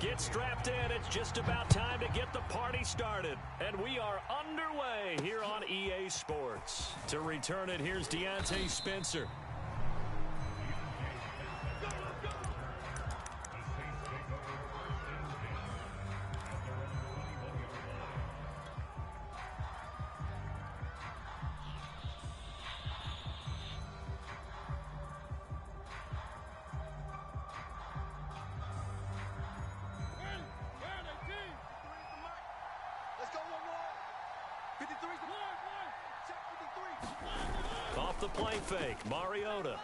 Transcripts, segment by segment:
Get strapped in. It's just about time to get the party started. And we are underway here on EA Sports. To return it, here's Deontay Spencer. Off the play fake, Mariota.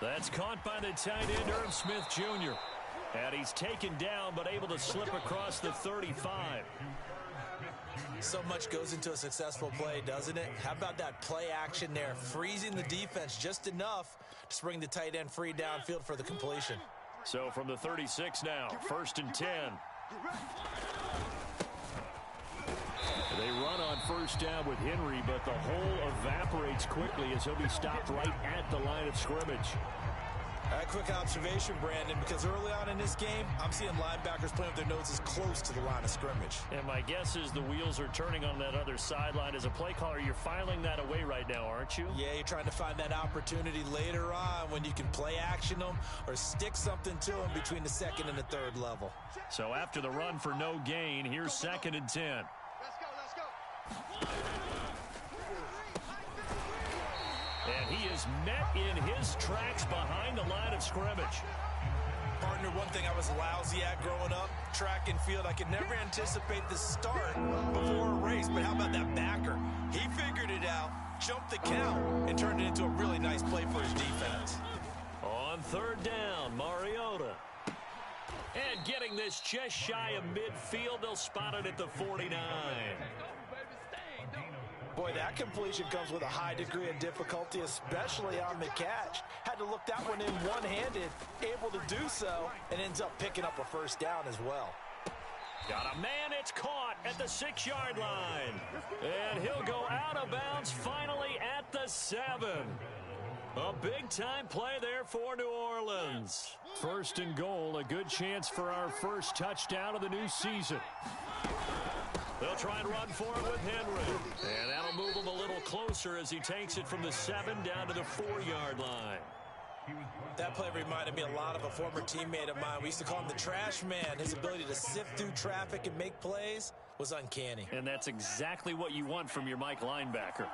That's caught by the tight end, Irv Smith Jr. And he's taken down, but able to slip across the 35. So much goes into a successful play, doesn't it? How about that play action there? Freezing the defense just enough to bring the tight end free downfield for the completion. So from the 36 now, 1st and 10. They run on 1st down with Henry, but the hole evaporates quickly as he'll be stopped right at the line of scrimmage. A quick observation, Brandon, because early on in this game, I'm seeing linebackers playing with their noses close to the line of scrimmage. And my guess is the wheels are turning on that other sideline. As a play caller, you're filing that away right now, aren't you? Yeah, you're trying to find that opportunity later on when you can play action them or stick something to them between the 2nd and the 3rd level. So after the run for no gain, here's 2nd and 10. And he is met in his tracks behind the line of scrimmage. Partner, one thing I was lousy at growing up, track and field, I could never anticipate the start before a race, but how about that backer? He figured it out, jumped the count, and turned it into a really nice play for his defense. On 3rd down, Mariota. And getting this just shy of midfield, they'll spot it at the 49. Boy, that completion comes with a high degree of difficulty, especially on the catch. Had to look that one in one-handed, able to do so, and ends up picking up a 1st down as well. Got a man, it's caught at the 6-yard line. And he'll go out of bounds finally at the 7. A big-time play there for New Orleans. 1st and goal, a good chance for our first touchdown of the new season. They'll try and run for it with Henry. And that'll move him a little closer as he takes it from the 7 down to the 4-yard line. That play reminded me a lot of a former teammate of mine. We used to call him the trash man. His ability to sift through traffic and make plays was uncanny. And that's exactly what you want from your Mike linebacker.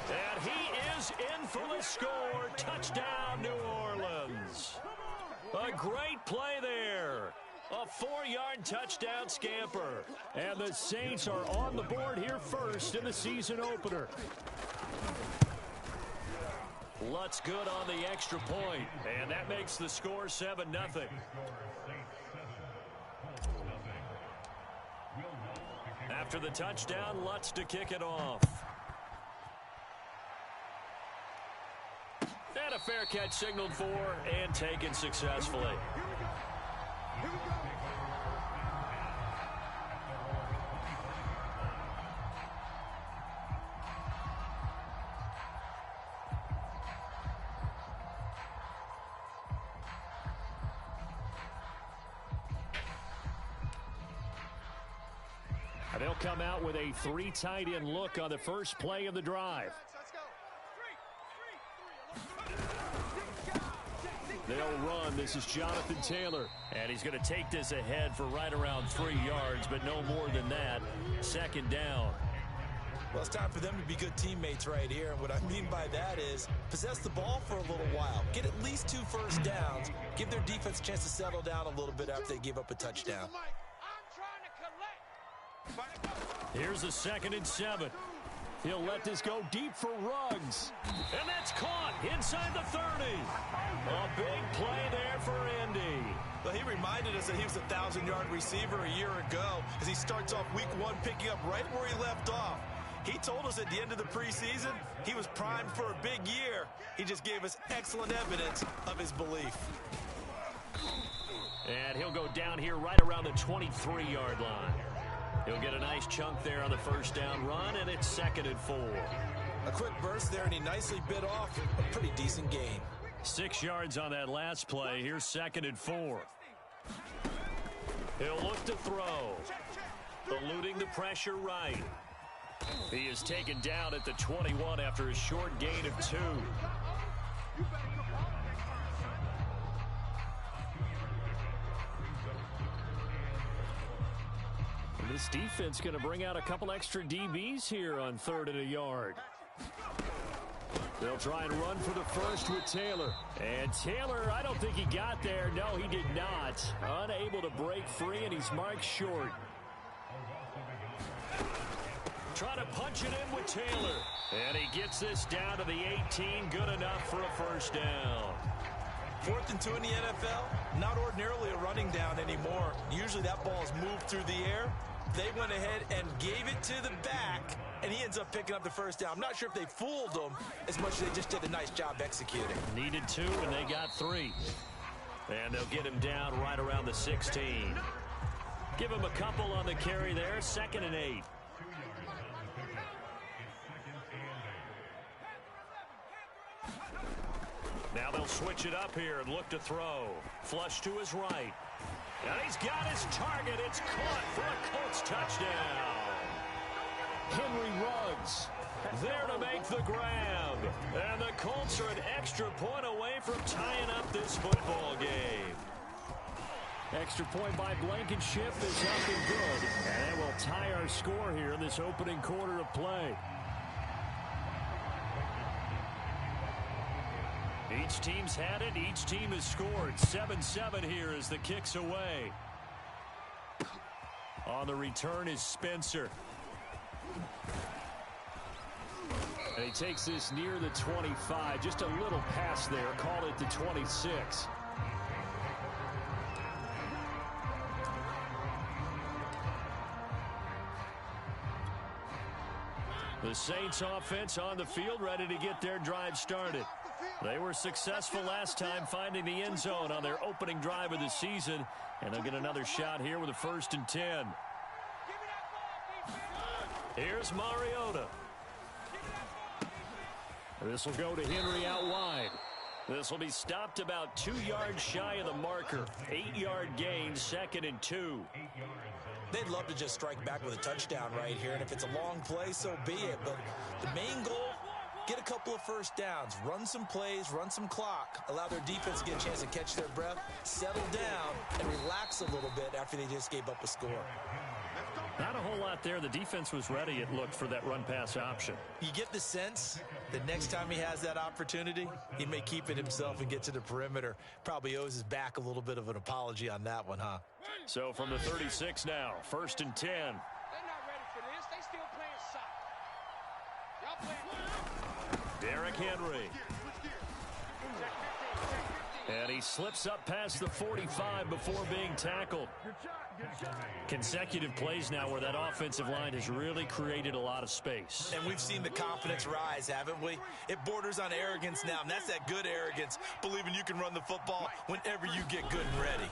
And he is in for the score. Touchdown, New Orleans. A great play there. A 4-yard touchdown scamper. And the Saints are on the board here first in the season opener. Lutz good on the extra point. And that makes the score 7-0. After the touchdown, Lutz to kick it off. And a fair catch signaled for and taken successfully. They'll come out with a 3 tight end look on the first play of the drive. They'll run. This is Jonathan Taylor. And he's going to take this ahead for right around 3 yards, but no more than that. 2nd down. Well, it's time for them to be good teammates right here. And what I mean by that is possess the ball for a little while. Get at least 2 first downs. Give their defense a chance to settle down a little bit after they give up a touchdown. Here's a 2nd and 7. He'll let this go deep for Ruggs. And that's caught inside the 30. A big play there for Indy. Well, he reminded us that he was a 1,000-yard receiver a year ago as he starts off week 1 picking up right where he left off. He told us at the end of the preseason he was primed for a big year. He just gave us excellent evidence of his belief. And he'll go down here right around the 23-yard line. He'll get a nice chunk there on the first down run, and it's 2nd and 4. A quick burst there, and he nicely bit off a pretty decent gain. 6 yards on that last play. Here's 2nd and 4. He'll look to throw. Eluding the pressure right. He is taken down at the 21 after a short gain of 2. This defense going to bring out a couple extra DBs here on 3rd and a yard. They'll try and run for the first with Taylor. And Taylor, I don't think he got there. No, he did not. Unable to break free, and he's marked short. Trying to punch it in with Taylor. And he gets this down to the 18. Good enough for a first down. 4th and 2 in the NFL, not ordinarily a running down anymore. Usually that ball is moved through the air. They went ahead and gave it to the back, and he ends up picking up the first down. I'm not sure if they fooled him as much as they just did a nice job executing. Needed 2, and they got 3. And they'll get him down right around the 16. Give him a couple on the carry there. 2nd and 8. Now they'll switch it up here and look to throw. Flush to his right. And he's got his target. It's caught for a Colts touchdown. Henry Ruggs there to make the grab. And the Colts are an extra point away from tying up this football game. Extra point by Blankenship is up and good. And it will tie our score here in this opening quarter of play. Each team's had it. Each team has scored. 7-7 here as the kick's away. On the return is Spencer. And he takes this near the 25. Just a little pass there. Call it the 26. The Saints offense on the field, ready to get their drive started. They were successful last time finding the end zone on their opening drive of the season, and they'll get another shot here with a 1st and 10. Here's Mariota. This will go to Henry out wide. This will be stopped about 2 yards shy of the marker. 8-yard gain, 2nd and 2. They'd love to just strike back with a touchdown right here, and if it's a long play, so be it. But the main goal, get a couple of first downs, run some plays, run some clock, allow their defense to get a chance to catch their breath, settle down, and relax a little bit after they just gave up a score. Not a whole lot there. The defense was ready, it looked, for that run-pass option. You get the sense that next time he has that opportunity, he may keep it himself and get to the perimeter. Probably owes his back a little bit of an apology on that one, huh? So from the 36 now, 1st and 10. They're not ready for this. They still playing soccer. Y'all playing. Derrick Henry. And he slips up past the 45 before being tackled. Consecutive plays now where that offensive line has really created a lot of space. And we've seen the confidence rise, haven't we? It borders on arrogance now, and that's that good arrogance, believing you can run the football whenever you get good and ready.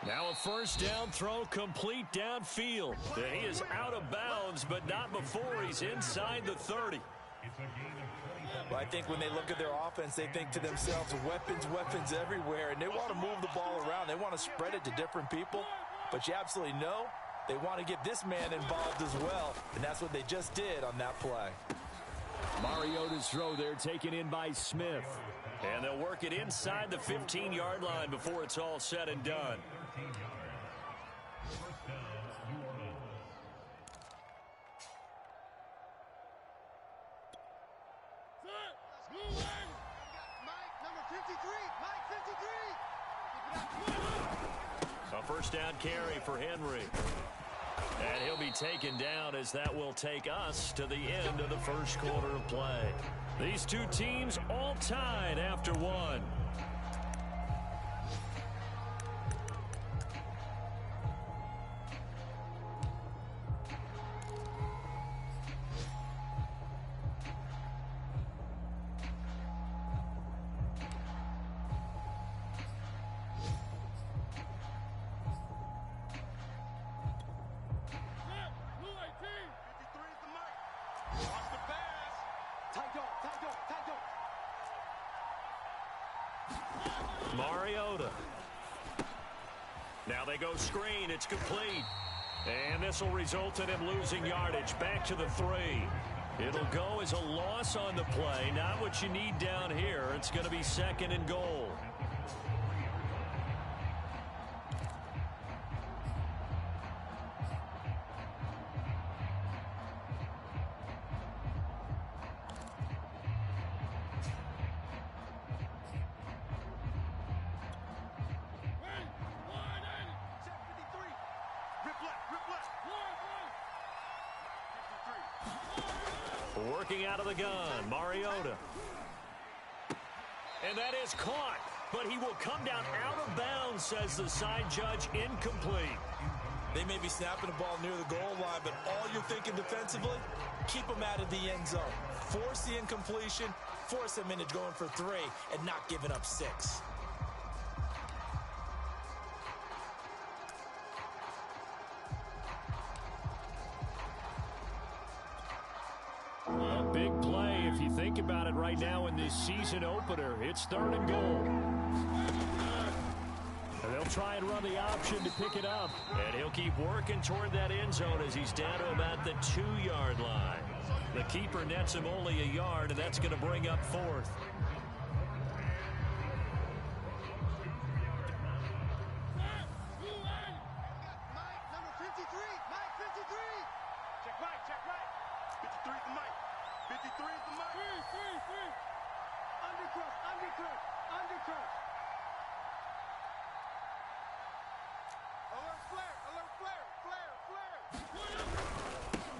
Now a first down throw complete downfield. And he is out of bounds, but not before he's inside the 30. Well, I think when they look at their offense, they think to themselves, weapons everywhere, and they want to move the ball around. They want to spread it to different people, but you absolutely know they want to get this man involved as well, and that's what they just did on that play. Mariota's throw there taken in by Smith, and they'll work it inside the 15-yard line before it's all said and done. A first down carry for Henry. And he'll be taken down as that will take us to the end of the first quarter of play. These two teams all tied after one. Mariota. Now they go screen. It's complete. And this will result in him losing yardage. Back to the 3. It'll go as a loss on the play. Not what you need down here. It's going to be 2nd and goal. Working out of the gun, Mariota. And that is caught, but he will come down out of bounds, says the side judge, incomplete. They may be snapping the ball near the goal line, but all you're thinking defensively, keep them out of the end zone. Force the incompletion, force them into going for 3, and not giving up 6. A big play if you think about it right now in this season opener. It's 3rd and goal. And they'll try and run the option to pick it up. And he'll keep working toward that end zone as he's down to about the 2-yard line. The keeper nets him only a yard, and that's going to bring up 4th.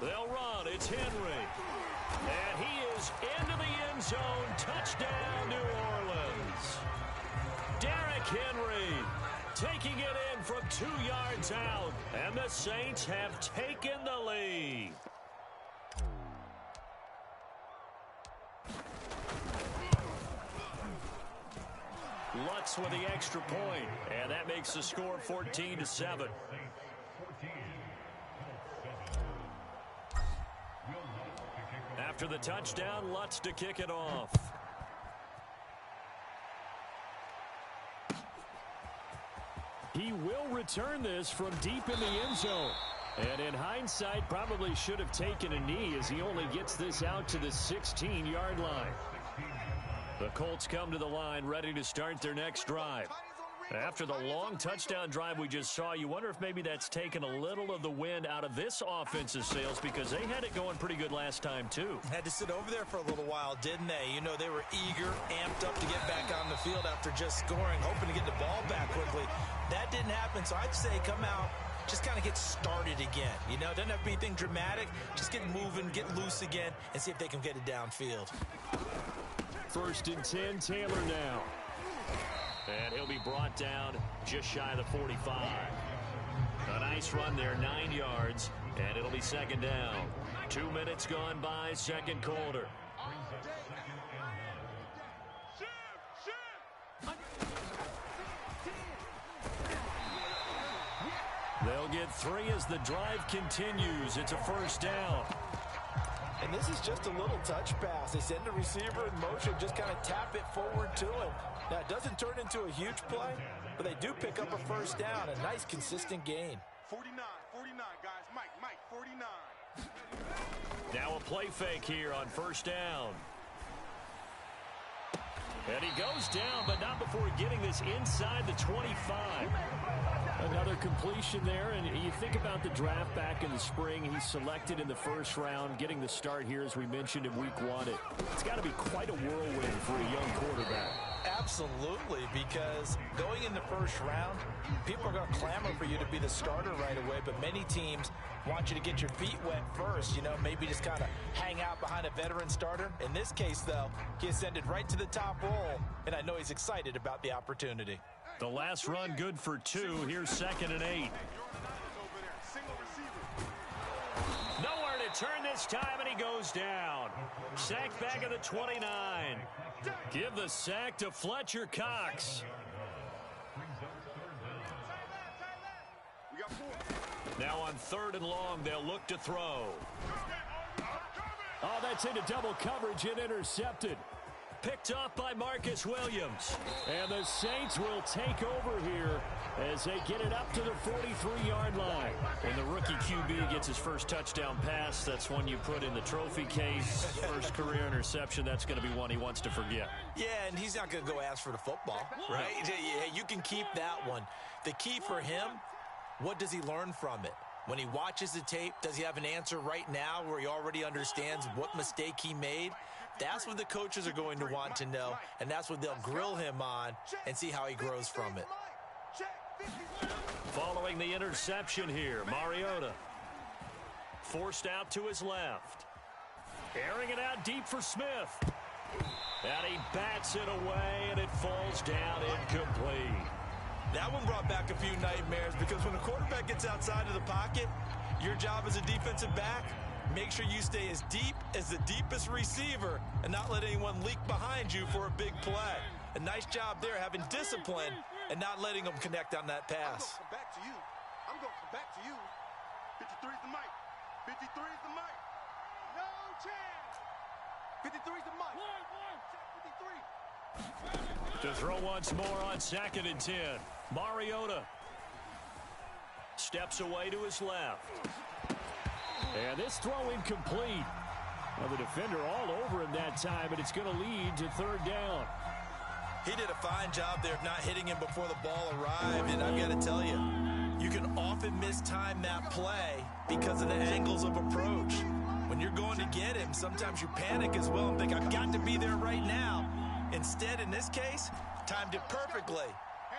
They'll run. It's Henry. And he is into the end zone. Touchdown, New Orleans. Derrick Henry taking it in from 2 yards out. And the Saints have taken the lead. Lutz with the extra point. And that makes the score 14-7. After the touchdown, Lutz to kick it off. He will return this from deep in the end zone. And in hindsight, probably should have taken a knee as he only gets this out to the 16-yard line. The Colts come to the line ready to start their next drive. After the long touchdown drive we just saw, you wonder if maybe that's taken a little of the wind out of this offensive sails because they had it going pretty good last time, too. Had to sit over there for a little while, didn't they? You know, they were eager, amped up to get back on the field after just scoring, hoping to get the ball back quickly. That didn't happen, so I'd say come out, just kind of get started again. You know, doesn't have to be anything dramatic. Just get moving, get loose again, and see if they can get it downfield. 1st and 10, Taylor now. And he'll be brought down just shy of the 45. A nice run there, 9 yards, and it'll be 2nd down. 2 minutes gone by, 2nd quarter. They'll get 3 as the drive continues. It's a 1st down. And this is just a little touch pass. They send the receiver in motion, just kind of tap it forward to him. Now, it doesn't turn into a huge play, but they do pick up a 1st down. A nice, consistent gain. 49, guys. Mike, 49. Now a play fake here on 1st down. And he goes down, but not before getting this inside the 25. Another completion there, and you think about the draft back in the spring. He's selected in the 1st round, getting the start here, as we mentioned, in week 1. It's got to be quite a whirlwind for a young quarterback. Absolutely, because going in the 1st round, people are going to clamor for you to be the starter right away, but many teams want you to get your feet wet first, you know, maybe just kind of hang out behind a veteran starter. In this case, though, he ascended right to the top role, and I know he's excited about the opportunity. The last run good for 2. Here's 2nd and 8. Nowhere to turn this time, and he goes down. Sacked back at the 29. Give the sack to Fletcher Cox. Now on 3rd and long, they'll look to throw. Oh, that's into double coverage and intercepted. Picked off by Marcus Williams. And the Saints will take over here as they get it up to the 43-yard line. When the rookie QB gets his first touchdown pass, that's one you put in the trophy case. First career interception, that's going to be one he wants to forget. Yeah, and he's not going to go ask for the football, right? Hey, you can keep that one. The key for him, what does he learn from it? When he watches the tape, does he have an answer right now where he already understands what mistake he made? That's what the coaches are going to want to know, and that's what they'll grill him on and see how he grows from it. Following the interception here, Mariota forced out to his left. Airing it out deep for Smith. And he bats it away, and it falls down incomplete. That one brought back a few nightmares because when a quarterback gets outside of the pocket, your job as a defensive back, make sure you stay as deep as the deepest receiver and not let anyone leak behind you for a big play. A nice job there having discipline and not letting them connect on that pass. I'm going to come back to you. I'm going to come back to you. 53 is the mic. 53 is the mic. No chance. 53 is the mic. Check 53. To throw once more on 2nd and 10. Mariota steps away to his left. And this throw incomplete. Well, the defender all over him that time, but it's going to lead to 3rd down. He did a fine job there of not hitting him before the ball arrived, and I've got to tell you, you can often mistime that play because of the angles of approach. When you're going to get him, sometimes you panic as well and think, I've got to be there right now. Instead, in this case, timed it perfectly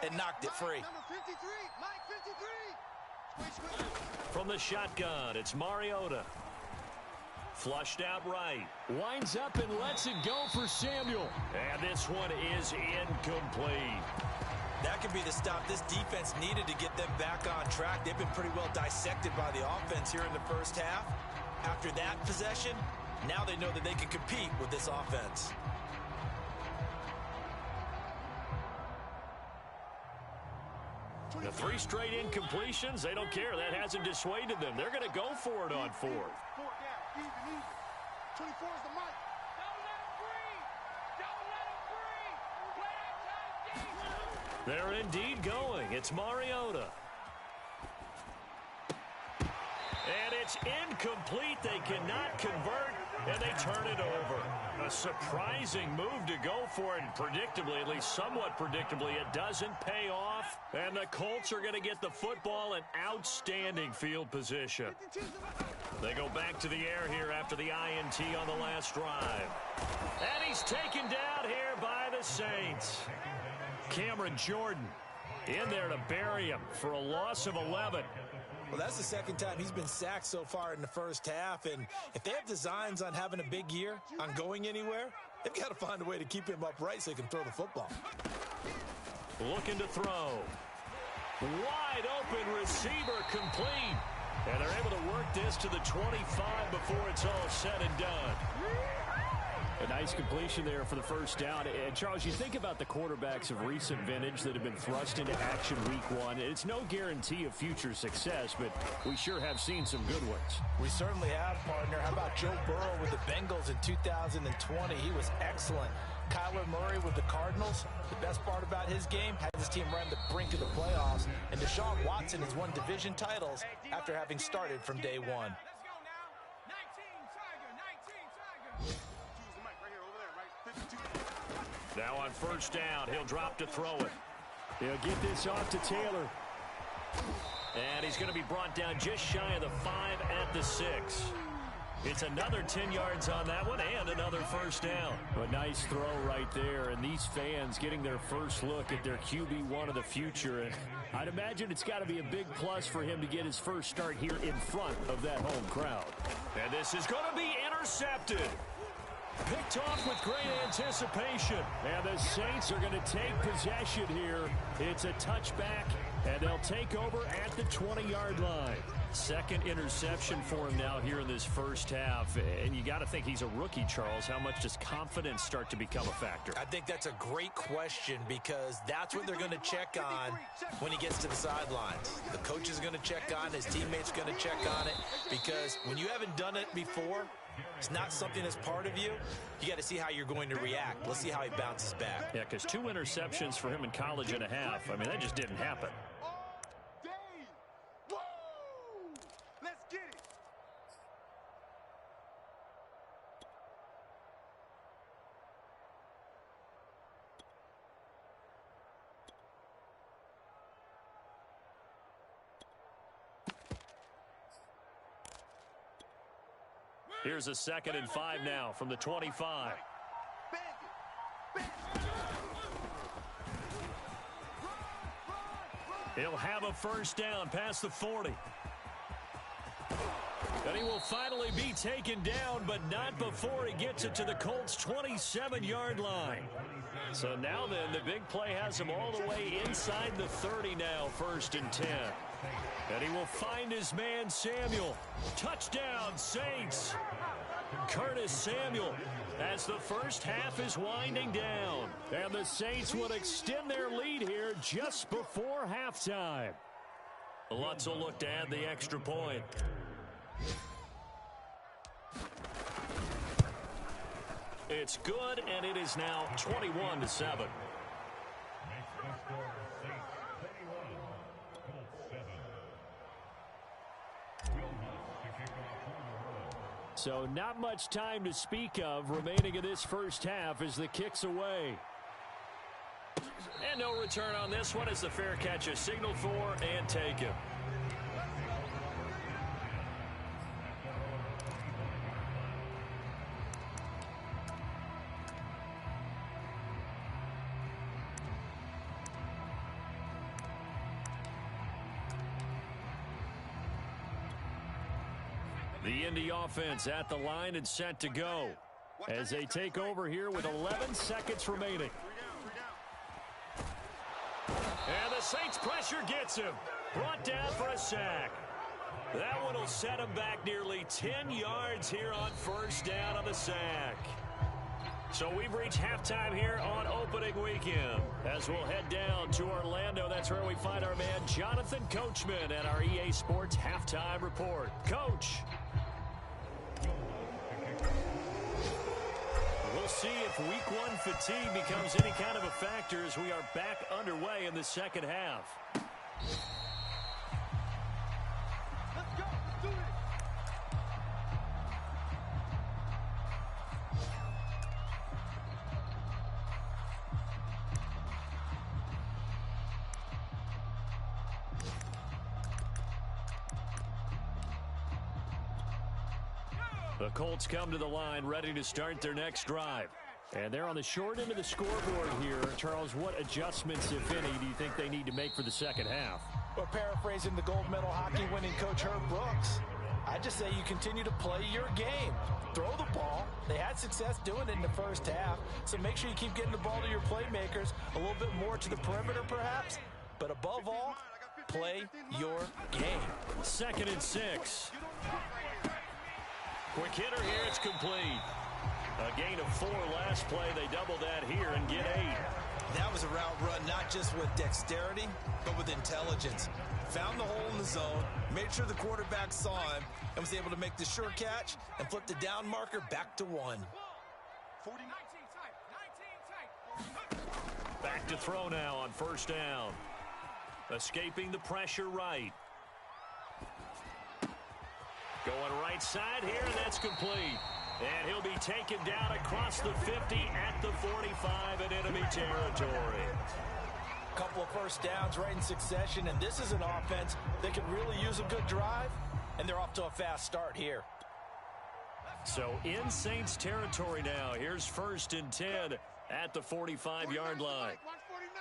and knocked it free. Number 53, Mike 53. From the shotgun, it's Mariota. Flushed out right. Winds up and lets it go for Samuel. And this one is incomplete. That could be the stop this defense needed to get them back on track. They've been pretty well dissected by the offense here in the first half. After that possession, now they know that they can compete with this offense. The 3 straight incompletions, they don't care. That hasn't dissuaded them. They're going to go for it on 4th. 4 down, even. 24 is the mic. Don't let him breathe. Don't let him breathe. Play that time deep. They're indeed going. It's Mariota. And it's incomplete. They cannot convert, and they turn it over. A surprising move to go for it. Predictably, at least somewhat predictably, it doesn't pay off. And the Colts are going to get the football in outstanding field position. They go back to the air here after the INT on the last drive. And he's taken down here by the Saints. Cameron Jordan in there to bury him for a loss of 11. Well, that's the second time he's been sacked so far in the first half, and if they have designs on having a big year, on going anywhere, they've got to find a way to keep him upright so he can throw the football. Looking to throw. Wide open receiver complete. And they're able to work this to the 25 before it's all said and done. A nice completion there for the first down. And Charles, you think about the quarterbacks of recent vintage that have been thrust into action week 1. It's no guarantee of future success, but we sure have seen some good ones. We certainly have, partner. How about Joe Burrow with the Bengals in 2020? He was excellent. Kyler Murray with the Cardinals. The best part about his game, had his team right on the brink of the playoffs. And Deshaun Watson has won division titles after having started from day 1. Now on first down, he'll drop to throw it. He'll get this off to Taylor. And he's going to be brought down just shy of the 5 at the 6. It's another 10 yards on that one and another first down. A nice throw right there, and these fans getting their first look at their QB1 of the future. And I'd imagine it's got to be a big plus for him to get his first start here in front of that home crowd. And this is going to be intercepted. Picked off with great anticipation. And the Saints are going to take possession here. It's a touchback, and they'll take over at the 20-yard line. Second interception for him now here in this first half. And you got to think he's a rookie, Charles. How much does confidence start to become a factor? I think that's a great question because that's what they're going to check on when he gets to the sidelines. The coach is going to check on, his teammates are going to check on it because when you haven't done it before, it's not something that's part of you, you got to see how you're going to react. Let's see how he bounces back. Yeah, because 2 interceptions for him in college and a half. I mean, that just didn't happen. All day. Woo! Let's get it. Here's a 2nd and 5 now from the 25. He'll have a first down past the 40. And he will finally be taken down, but not before he gets it to the Colts' 27-yard line. So now then, the big play has him all the way inside the 30 now, 1st and 10. And he will find his man, Samuel. Touchdown, Saints. Curtis Samuel as the first half is winding down. And the Saints would extend their lead here just before halftime. Lutz will look to add the extra point. It's good, and it is now 21-7. So not much time to speak of remaining in this first half as the kick's away. And no return on this one as the fair catch is signaled for and taken. The Indy offense at the line and set to go as they take over here with 11 seconds remaining. And the Saints pressure gets him. Brought down for a sack. That one will set him back nearly 10 yards here on first down on the sack. So we've reached halftime here on opening weekend. As we'll head down to Orlando, that's where we find our man Jonathan Coachman at our EA Sports Halftime Report. Coach. We'll see if week 1 fatigue becomes any kind of a factor as we are back underway in the second half. Let's go. Let's do this. The Colts come to the line ready to start their next drive. And they're on the short end of the scoreboard here. Charles, what adjustments, if any, do you think they need to make for the second half? Well, paraphrasing the gold medal hockey winning coach Herb Brooks, I just say you continue to play your game. Throw the ball. They had success doing it in the first half, so make sure you keep getting the ball to your playmakers, a little bit more to the perimeter perhaps, but above all, play your game. 2nd and 6. Quick hitter here, it's complete. A gain of 4 last play. They double that here and get 8. That was a route run not just with dexterity, but with intelligence. Found the hole in the zone, made sure the quarterback saw him, and was able to make the sure catch and flip the down marker back to 1. Back to throw now on first down. Escaping the pressure right. Going right side here, and that's complete. And he'll be taken down across the 50 at the 45 in enemy territory. A couple of first downs right in succession, and this is an offense that could really use a good drive, and they're off to a fast start here. So in Saints territory now. Here's 1st and 10 at the 45-yard line. 149.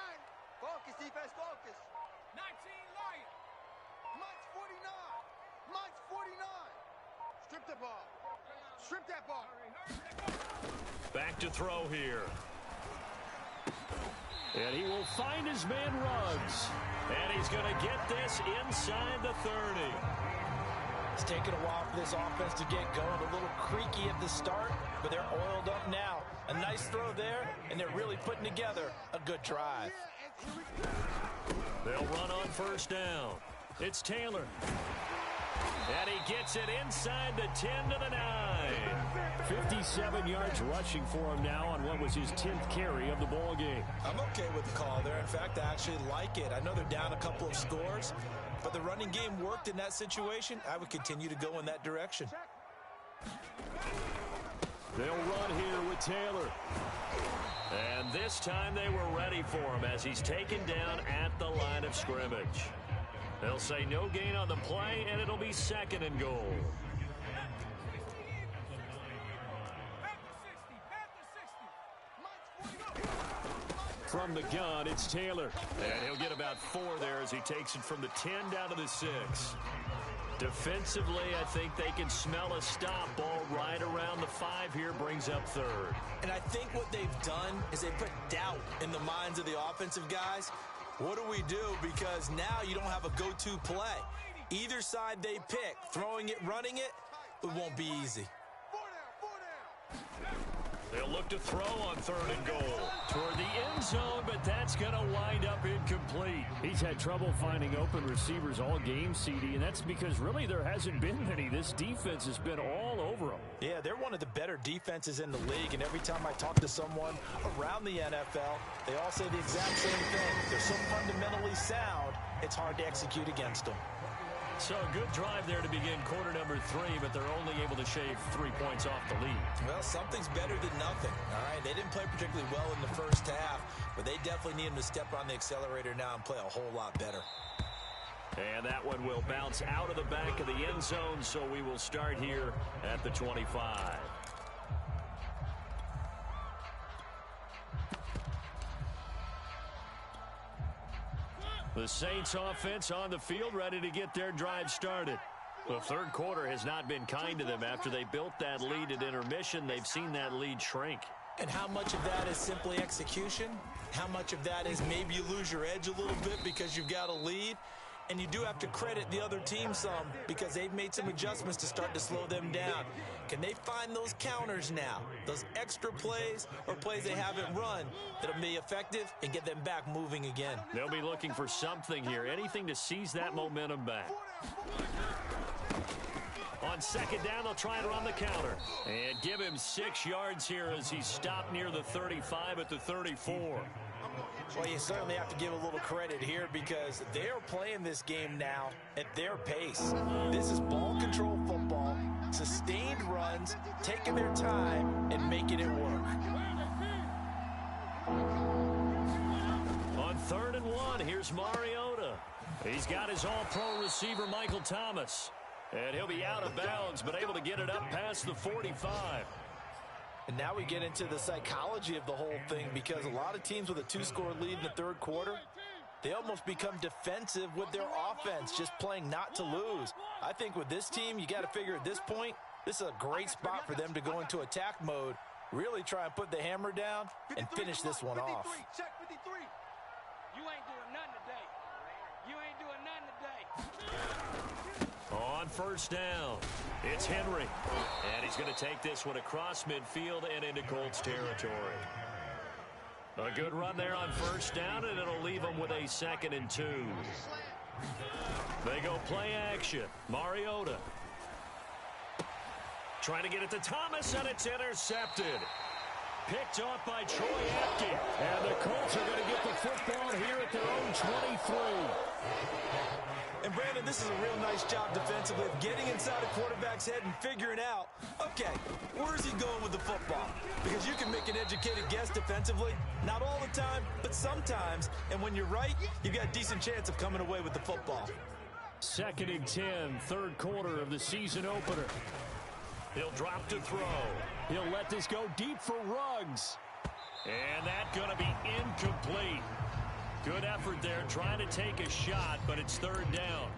Focus, defense, focus. 19 Lion. Munch 49. Munch 49. Strip the ball. Strip that ball. Back to throw here. And he will find his man Ruggs. And he's going to get this inside the 30. It's taken a while for this offense to get going. A little creaky at the start, but they're oiled up now. A nice throw there, and they're really putting together a good drive. They'll run on first down. It's Taylor. And he gets it inside the 10 to the 9. 57 yards rushing for him now on what was his 10th carry of the ball game. I'm okay with the call there. In fact, I actually like it. I know they're down a couple of scores, but the running game worked in that situation. I would continue to go in that direction. They'll run here with Taylor. And this time they were ready for him as he's taken down at the line of scrimmage. They'll say no gain on the play, and it'll be 2nd and goal. From the gun, it's Taylor. And he'll get about 4 there as he takes it from the 10 down to the 6. Defensively, I think they can smell a stop ball right around the 5 here, brings up 3rd. And I think what they've done is they put doubt in the minds of the offensive guys. What do we do? Because now you don't have a go-to play. Either side they pick, throwing it, running it, it won't be easy. They'll look to throw on 3rd and goal. Toward the end zone, but that's going to wind up incomplete. He's had trouble finding open receivers all game, CD, and that's because really there hasn't been many. This defense has been all over them. Yeah, they're one of the better defenses in the league, and every time I talk to someone around the NFL, they all say the exact same thing. They're so fundamentally sound, it's hard to execute against them. So a good drive there to begin quarter number 3, but they're only able to shave 3 points off the lead. Well, something's better than nothing, all right? They didn't play particularly well in the first half, but they definitely need them to step on the accelerator now and play a whole lot better. And that one will bounce out of the back of the end zone, so we will start here at the 25. The Saints offense on the field, ready to get their drive started. The 3rd quarter has not been kind to them. After they built that lead at intermission, they've seen that lead shrink. And how much of that is simply execution? How much of that is maybe you lose your edge a little bit because you've got a lead? And you do have to credit the other team some because they've made some adjustments to start to slow them down. Can they find those counters now, those extra plays or plays they haven't run that'll be effective and get them back moving again? They'll be looking for something here, anything to seize that momentum back. On 2nd down, they'll try and run the counter. And give him 6 yards here as he's stopped near the 35 at the 34. Well, you certainly have to give a little credit here because they're playing this game now at their pace. This is ball control football, sustained runs, taking their time and making it work. On 3rd and 1, here's Mariota. He's got his all-pro receiver, Michael Thomas. And he'll be out of bounds, but able to get it up past the 45. And now we get into the psychology of the whole thing because a lot of teams with a 2-score lead in the 3rd quarter, they almost become defensive with their offense, just playing not to lose. I think with this team, you got to figure at this point, this is a great spot for them to go into attack mode, really try and put the hammer down and finish this one off. Check 53. You ain't doing nothing today. You ain't doing nothing today. On 1st down, it's Henry. And he's going to take this one across midfield and into Colts territory. A good run there on 1st down, and it'll leave them with a 2nd and 2. They go play action. Mariota. Trying to get it to Thomas, and it's intercepted. Picked off by Troy Apke. And the Colts are going to get the football here at their own 23. And Brandon, this is a real nice job defensively of getting inside a quarterback's head and figuring out, okay, where's he going with the football? Because you can make an educated guess defensively, not all the time, but sometimes. And when you're right, you've got a decent chance of coming away with the football. 2nd and 10, 3rd quarter of the season opener. He'll drop to throw. He'll let this go deep for Ruggs. And that's going to be incomplete. Good effort there, trying to take a shot, but it's 3rd down.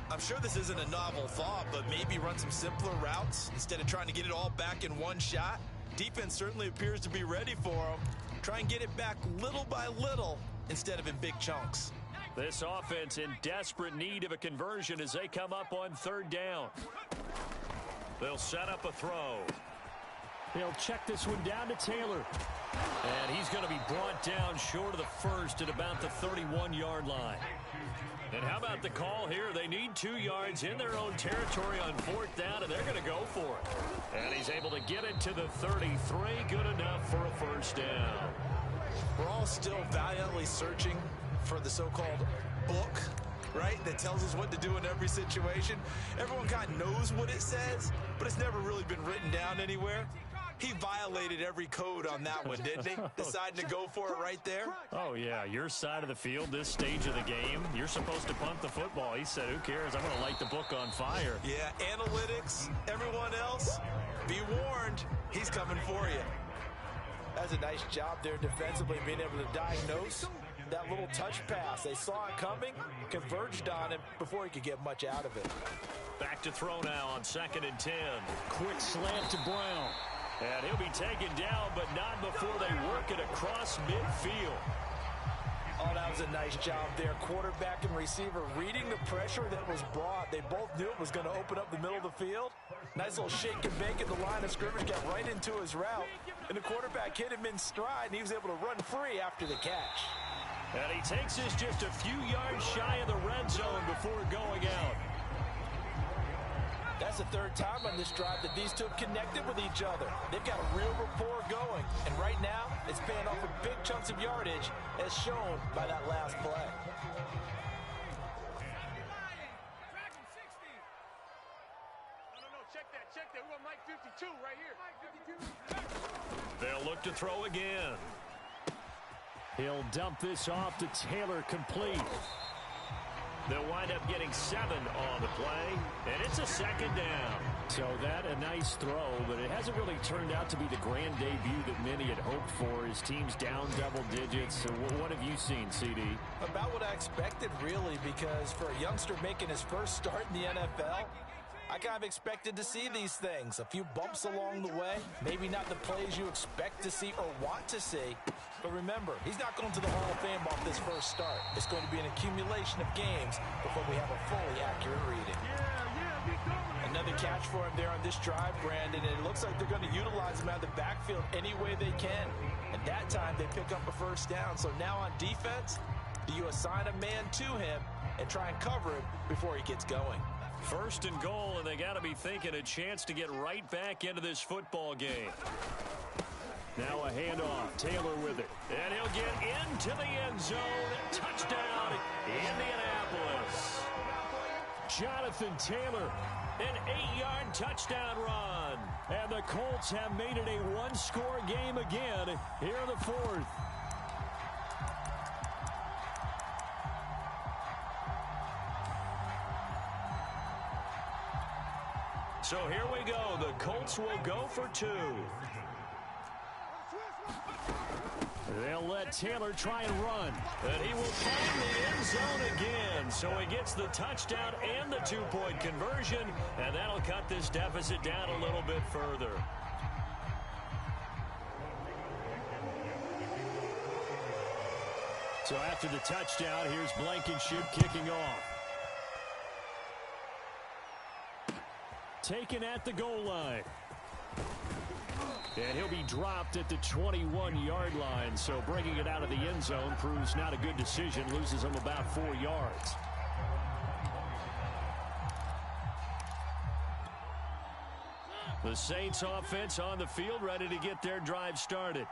I'm sure this isn't a novel thought, but maybe run some simpler routes instead of trying to get it all back in one shot. Defense certainly appears to be ready for them. Try and get it back little by little instead of in big chunks. This offense in desperate need of a conversion as they come up on 3rd down. They'll set up a throw. He'll check this one down to Taylor. And he's going to be brought down short of the first at about the 31-yard line. And how about the call here? They need 2 yards in their own territory on 4th down, and they're going to go for it. And he's able to get it to the 33. Good enough for a first down. We're all still valiantly searching for the so-called book, right, that tells us what to do in every situation. Everyone kind of knows what it says, but it's never really been written down anywhere. He violated every code on that one, didn't he? Deciding to go for it right there. Oh, yeah, your side of the field, this stage of the game, you're supposed to punt the football. He said, who cares? I'm going to light the book on fire. Yeah, analytics, everyone else, be warned, he's coming for you. That's a nice job there defensively, being able to diagnose that little touch pass. They saw it coming, converged on him before he could get much out of it. Back to throw now on 2nd and 10. Quick slant to Brown. And he'll be taken down, but not before they work it across midfield. Oh, that was a nice job there. Quarterback and receiver reading the pressure that was brought. They both knew it was going to open up the middle of the field. Nice little shake and bake at the line of scrimmage, got right into his route. And the quarterback hit him in stride, and he was able to run free after the catch. And he takes us just a few yards shy of the red zone before going out. That's the 3rd time on this drive that these two have connected with each other. They've got a real rapport going. And right now, it's paying off with big chunks of yardage, as shown by that last play. No, check that. We got Mike 52 right here. Mike 52. They'll look to throw again. He'll dump this off to Taylor, complete. They'll wind up getting 7 on the play, and it's a 2nd down. So that a nice throw, but it hasn't really turned out to be the grand debut that many had hoped for. His team's down double digits. So what have you seen, CD? About what I expected, really, because for a youngster making his first start in the NFL, I kind of expected to see these things. A few bumps along the way, maybe not the plays you expect to see or want to see. But remember, he's not going to the Hall of Fame off this first start. It's going to be an accumulation of games before we have a fully accurate reading. Another catch for him there on this drive, Brandon, and it looks like they're going to utilize him out of the backfield any way they can. And that time, they pick up a first down. So now on defense, do you assign a man to him and try and cover him before he gets going? 1st and goal, and they got to be thinking a chance to get right back into this football game. Now a handoff. Taylor with it. And he'll get into the end zone. Touchdown, Indianapolis. Jonathan Taylor. An 8-yard touchdown run. And the Colts have made it a one-score game again here in the 4th. So here we go. The Colts will go for 2. They'll let Taylor try and run. And he will find the end zone again. So he gets the touchdown and the 2-point conversion. And that'll cut this deficit down a little bit further. So after the touchdown, here's Blankenship kicking off. Taken at the goal line. And he'll be dropped at the 21-yard line. So bringing it out of the end zone proves not a good decision. Loses him about 4 yards. The Saints offense on the field, ready to get their drive started.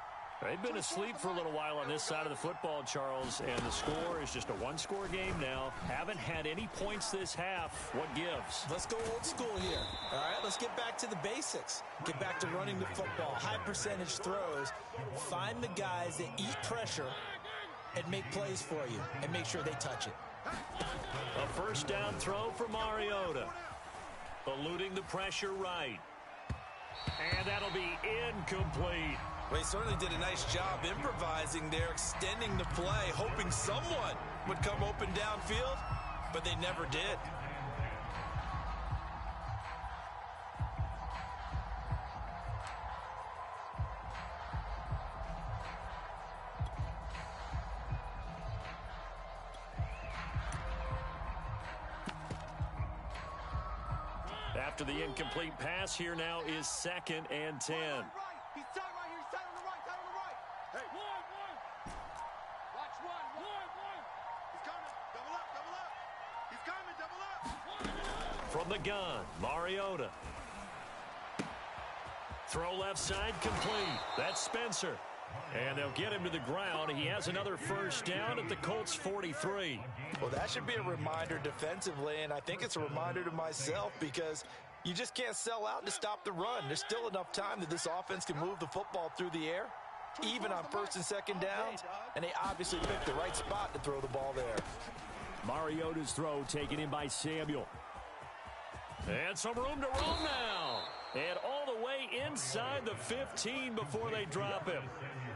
They've been asleep for a little while on this side of the football, Charles, and the score is just a one-score game now. Haven't had any points this half. What gives? Let's go old school here. All right, let's get back to the basics. Get back to running the football, high percentage throws. Find the guys that eat pressure and make plays for you and make sure they touch it. A first down throw for Mariota. Eluding the pressure right. And that'll be incomplete. Well, he certainly did a nice job improvising there, extending the play, hoping someone would come open downfield, but they never did. After the incomplete pass, here now is 2nd and 10. He's tight right here. He's tight on the right. Tight on the right. Hey. One. Watch one. He's coming. Double up. Double up. He's coming. Double up. From the gun, Mariota. Throw left side complete. That's Spencer. And they'll get him to the ground. He has another first down at the Colts 43. Well, that should be a reminder defensively, and I think it's a reminder to myself because you just can't sell out to stop the run. There's still enough time that this offense can move the football through the air, even on first and second downs, and they obviously picked the right spot to throw the ball there. Mariota's throw taken in by Samuel. And some room to roam now. And all the way inside the 15 before they drop him.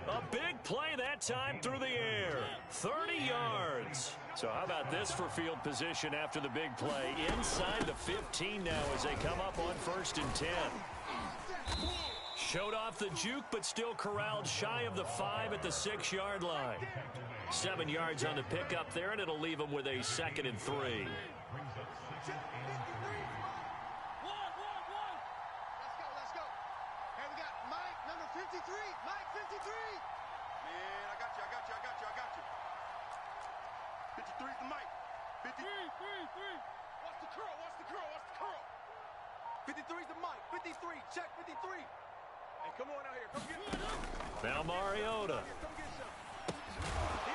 A big play that time through the air. 30 yards. So how about this for field position after the big play? Inside the 15 now as they come up on 1st and 10. Showed off the juke, but still corralled shy of the 5 at the 6-yard line. 7 yards on the pickup there, and it'll leave them with a 2nd and 3. Let's go. Hey, we got Mike, number 53. Mike, 53. Man, I got you. 53's the Mike. 53. Watch the curl. 53's the Mike. 53. Check 53. Hey, come on out here. Come get it. Now Mariota.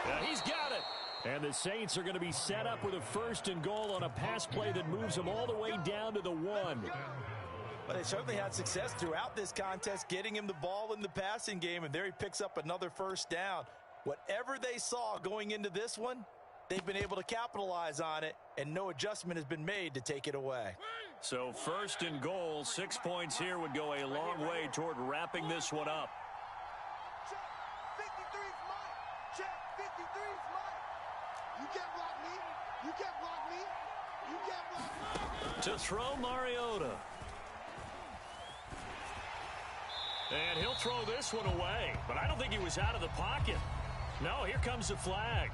Yeah, he's got it. And the Saints are going to be set up with a 1st and goal on a pass play that moves them all the way down to the 1. But they certainly had success throughout this contest getting him the ball in the passing game, and there he picks up another first down. Whatever they saw going into this one, they've been able to capitalize on it, and no adjustment has been made to take it away. So 1st and goal, 6 points here would go a long way toward wrapping this one up. Check 53's Mike. Check 53's Mike. You can't block me. You can't block me. You can't block me. To throw Mariota. And he'll throw this one away, but I don't think he was out of the pocket. No, here comes the flag.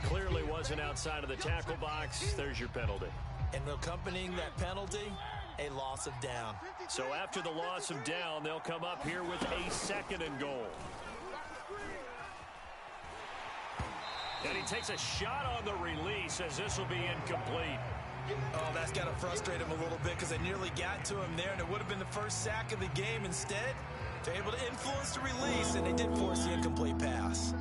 Clearly wasn't outside of the tackle box. There's your penalty. And accompanying that penalty, a loss of down. So after the loss of down, they'll come up here with a 2nd and goal. And he takes a shot on the release as this will be incomplete. Oh, that's got to frustrate him a little bit because they nearly got to him there, and it would have been the first sack of the game. Instead, they're able to influence the release, and they did force the incomplete pass.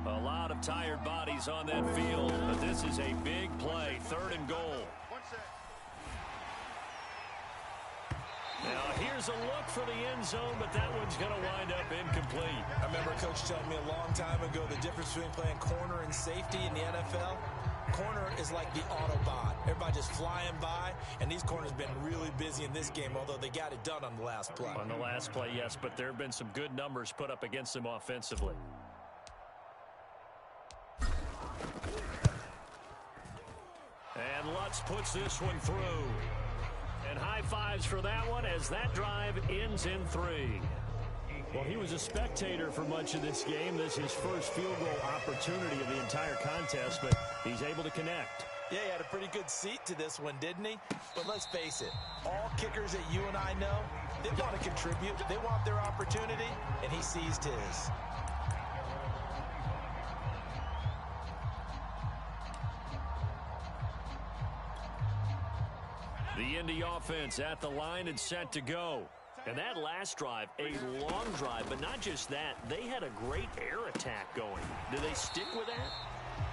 A lot of tired bodies on that field, but this is a big play, 3rd and goal. Now, here's a look for the end zone, but that one's going to wind up incomplete. I remember Coach telling me a long time ago the difference between playing corner and safety in the NFL. Corner is like the Autobahn. Everybody just flying by, and these corners have been really busy in this game, although they got it done on the last play. On the last play, yes, but there have been some good numbers put up against them offensively. And Lutz puts this one through. And high fives for that one as that drive ends in 3. Well, he was a spectator for much of this game. This is his first field goal opportunity of the entire contest, but he's able to connect. Yeah, he had a pretty good seat to this one, didn't he? But let's face it, all kickers that you and I know, they want to contribute. They want their opportunity, and he seized his. The Indy offense at the line and set to go. And that last drive, a long drive, but not just that. They had a great air attack going. Do they stick with that?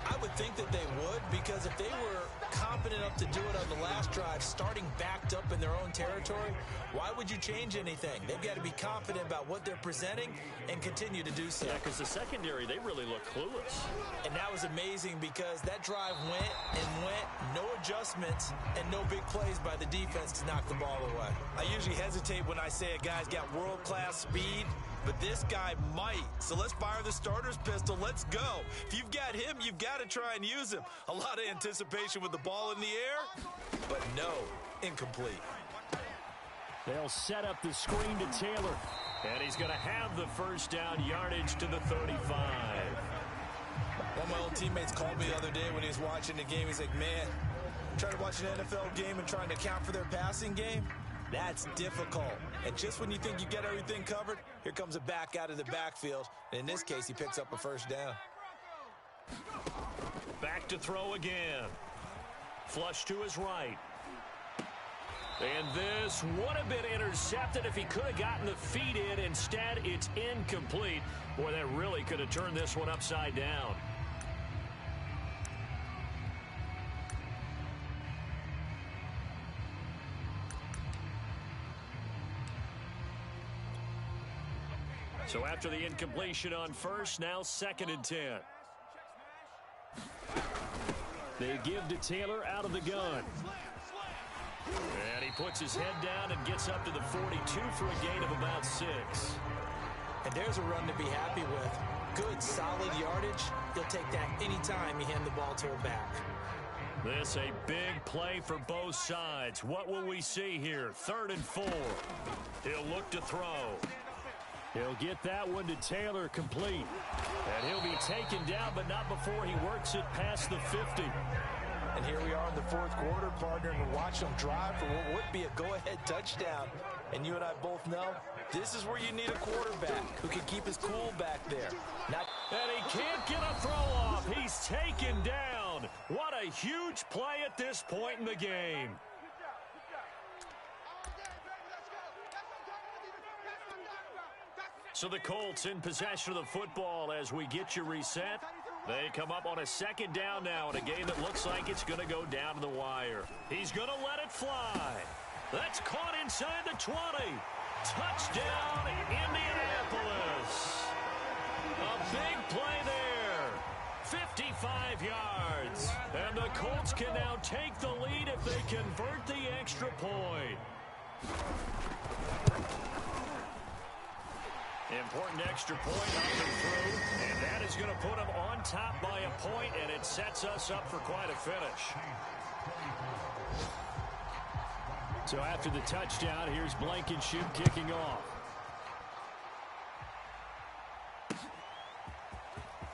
I would think that they would, because if they were competent enough to do it on the last drive, starting backed up in their own territory, why would you change anything? They've got to be confident about what they're presenting and continue to do so. Yeah, because the secondary, they really look clueless. And that was amazing because that drive went and went, no adjustments, and no big plays by the defense to knock the ball away. I usually hesitate when I say a guy's got world-class speed, but this guy might. So let's fire the starter's pistol. Let's go. If you've got him, you've got to try and use him. A lot of anticipation with the ball in the air, but no, incomplete. They'll set up the screen to Taylor. And he's going to have the first down, yardage to the 35. One of my old teammates called me the other day when he was watching the game. He's like, man, trying to watch an NFL game and trying to account for their passing game. That's difficult. And just when you think you get everything covered, here comes a back out of the backfield. And in this case, he picks up a first down. Back to throw again. Flush to his right. And this would have been intercepted if he could have gotten the feet in. Instead, it's incomplete. Boy, that really could have turned this one upside down. So after the incompletion on first, now 2nd and 10. They give to Taylor out of the gun. And he puts his head down and gets up to the 42 for a gain of about 6. And there's a run to be happy with. Good, solid yardage. He'll take that anytime you hand the ball to her back. This a big play for both sides. What will we see here? 3rd and 4. He'll look to throw. He'll get that one to Taylor complete. And he'll be taken down, but not before he works it past the 50. And here we are in the 4th quarter, partner, and watch them drive for what would be a go-ahead touchdown. And you and I both know this is where you need a quarterback who can keep his cool back there. And he can't get a throw off. He's taken down. What a huge play at this point in the game. So the Colts in possession of the football as we get you reset. They come up on a 2nd down now in a game that looks like it's going to go down to the wire. He's going to let it fly. That's caught inside the 20. Touchdown, Indianapolis. A big play there. 55 yards. And the Colts can now take the lead if they convert the extra point. Important extra point up and through, and that is going to put them on top by a point, and it sets us up for quite a finish. So after the touchdown, here's Blankenship kicking off.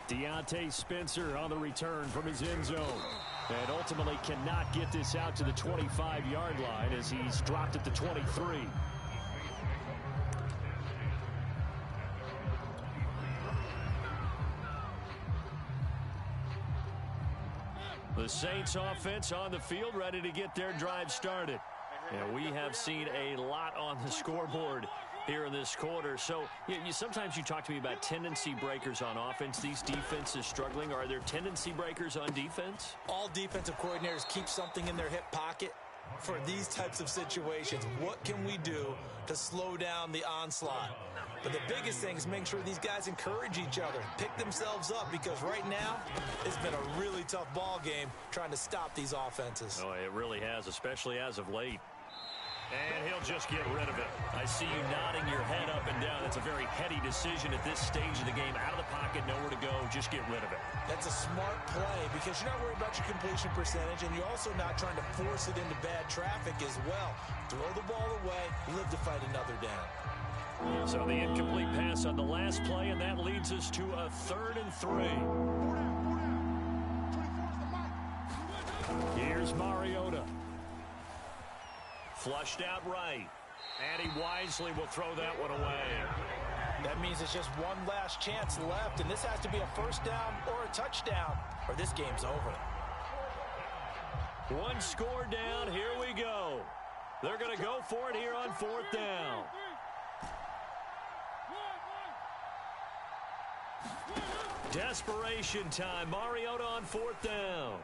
Deontay Spencer on the return from his end zone. And ultimately cannot get this out to the 25-yard line as he's dropped at the 23. The Saints offense on the field ready to get their drive started. And we have seen a lot on the scoreboard here in this quarter. So sometimes you talk to me about tendency breakers on offense. These defenses struggling. Are there tendency breakers on defense? All defensive coordinators keep something in their hip pocket for these types of situations. What can we do to slow down the onslaught? But the biggest thing is making sure these guys encourage each other, pick themselves up, because right now it's been a really tough ball game trying to stop these offenses. Oh, it really has, especially as of late. And he'll just get rid of it. I see you nodding your head up and down. It's a very heady decision at this stage of the game. Out of the pocket, nowhere to go. Just get rid of it. That's a smart play because you're not worried about your completion percentage, and you're also not trying to force it into bad traffic as well. Throw the ball away, live to fight another down. So the incomplete pass on the last play, and that leads us to a 3rd and 3. Here's Mariota. Flushed out right. And he wisely will throw that one away. That means it's just one last chance left, and this has to be a first down or a touchdown, or this game's over. One score down. Here we go. They're going to go for it here on 4th down. Desperation time. Mariota on 4th down.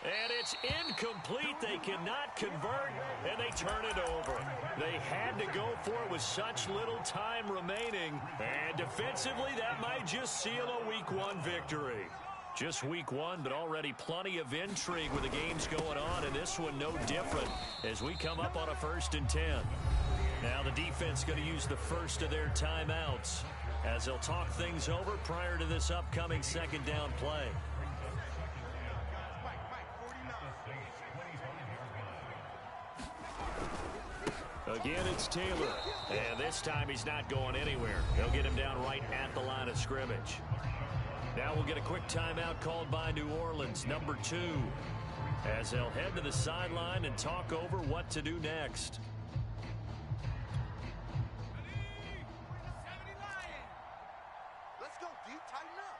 And it's incomplete. They cannot convert, and they turn it over. They had to go for it with such little time remaining. And defensively, that might just seal a Week 1 victory. Just Week 1, but already plenty of intrigue with the games going on, and this one no different as we come up on a 1st and 10. Now the defense going to use the first of their timeouts as they'll talk things over prior to this upcoming 2nd down play. Again, it's Taylor. And this time he's not going anywhere. They'll get him down right at the line of scrimmage. Now we'll get a quick timeout called by New Orleans, number 2. as they'll head to the sideline and talk over what to do next. Let's go, D. Tighten up.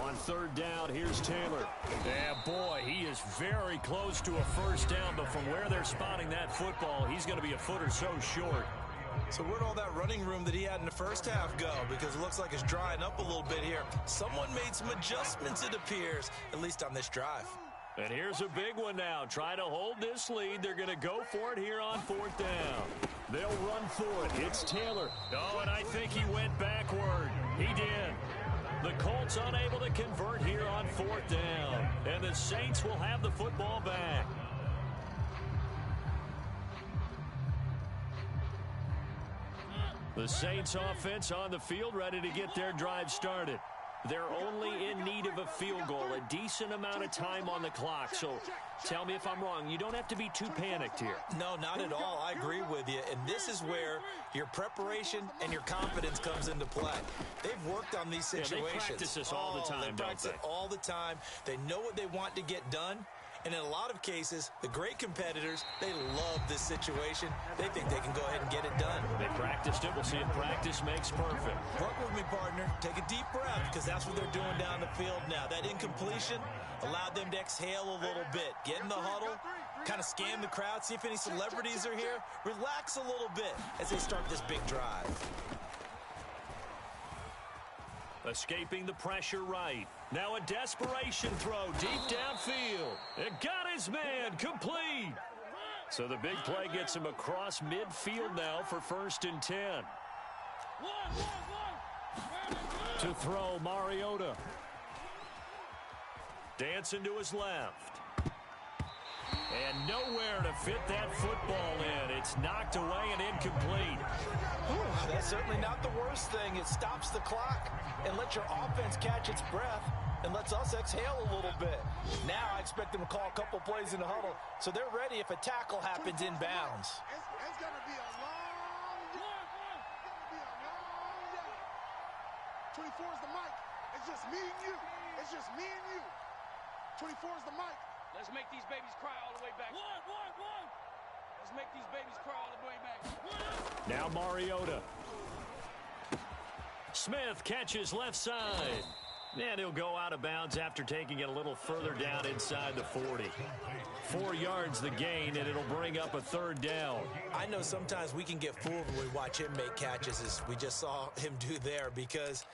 On third down, here's Taylor. Yeah, boy, he is very close to a first down, but from where they're spotting that football, he's going to be a foot or so short. So where'd all that running room that he had in the first half go? Because it looks like it's drying up a little bit here. Someone made some adjustments, it appears, at least on this drive. And here's a big one now. Try to hold this lead. They're going to go for it here on fourth down. They'll run for it. It's Taylor. Oh, and I think he went backward. He did. The Colts unable to convert here on fourth down. And the Saints will have the football back. The Saints offense on the field, ready to get their drive started. They're only in need of a field goal, a decent amount of time on the clock. So tell me if I'm wrong. You don't have to be too panicked here. No, not at all. I agree with you. And this is where your preparation and your confidence comes into play. They've worked on these situations. Yeah, they practice this all the time, they practice it all the time. They know what they want to get done. And in a lot of cases, the great competitors, they love this situation. They think they can go ahead and get it done. They practiced it. We'll see if practice makes perfect. Work with me, partner. Take a deep breath, because that's what they're doing down the field now. That incompletion allowed them to exhale a little bit. Get in the huddle, kind of scan the crowd, see if any celebrities are here. Relax a little bit as they start this big drive. Escaping the pressure right. Now a desperation throw deep downfield. It got his man complete. So the big play gets him across midfield now for 1st and 10. To throw, Mariota. Dancing to his left. And nowhere to fit that football in. It's knocked away and incomplete. Whew, that's certainly not the worst thing. It stops the clock and lets your offense catch its breath and lets us exhale a little bit. Now I expect them to call a couple plays in the huddle so they're ready if a tackle happens in bounds. It's going to be a long day. It's going to be a long day. 24 is the mic. It's just me and you. It's just me and you. 24 is the mic. Let's make these babies cry all the way back. Let's make these babies cry all the way back. Now Mariota. Smith catches left side. And he'll go out of bounds after taking it a little further down inside the 40. 4 yards the gain, and it'll bring up a 3rd down. I know sometimes we can get fooled when we watch him make catches, as we just saw him do there, because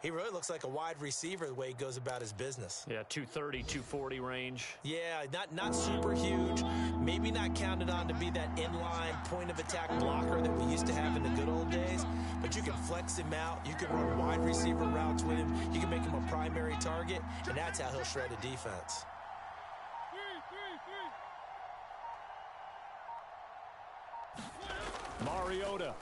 he really looks like a wide receiver the way he goes about his business. Yeah, 230, 240 range. Yeah, not super huge. Maybe not counted on to be that inline point-of-attack blocker that we used to have in the good old days. But you can flex him out. You can run wide receiver routes with him. You can make him a primary target, and that's how he'll shred a defense. Mariota.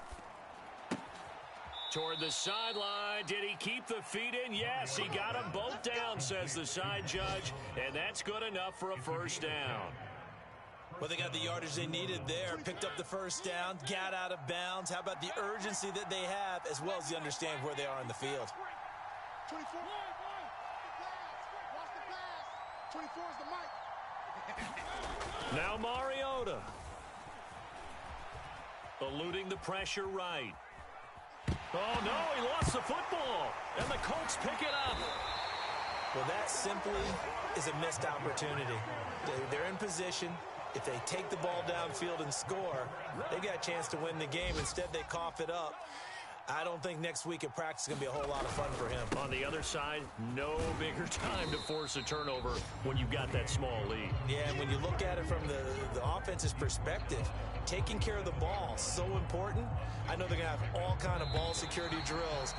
Toward the sideline. Did he keep the feet in? Yes, he got them both down, says the side judge. And that's good enough for a 1st down. Well, they got the yardage they needed there. Picked up the 1st down. Got out of bounds. How about the urgency that they have, as well as the understand where they are in the field. 24. Watch the pass. 24 is the mic. Now Mariota. Eluding the pressure right. Oh, no, he lost the football. And the Colts pick it up. Well, that simply is a missed opportunity. They're in position. If they take the ball downfield and score, they got a chance to win the game. Instead, they cough it up. I don't think next week at practice is going to be a whole lot of fun for him. On the other side, no bigger time to force a turnover when you've got that small lead. Yeah, and when you look at it from the offense's perspective, taking care of the ball is so important. I know they're going to have all kind of ball security drills.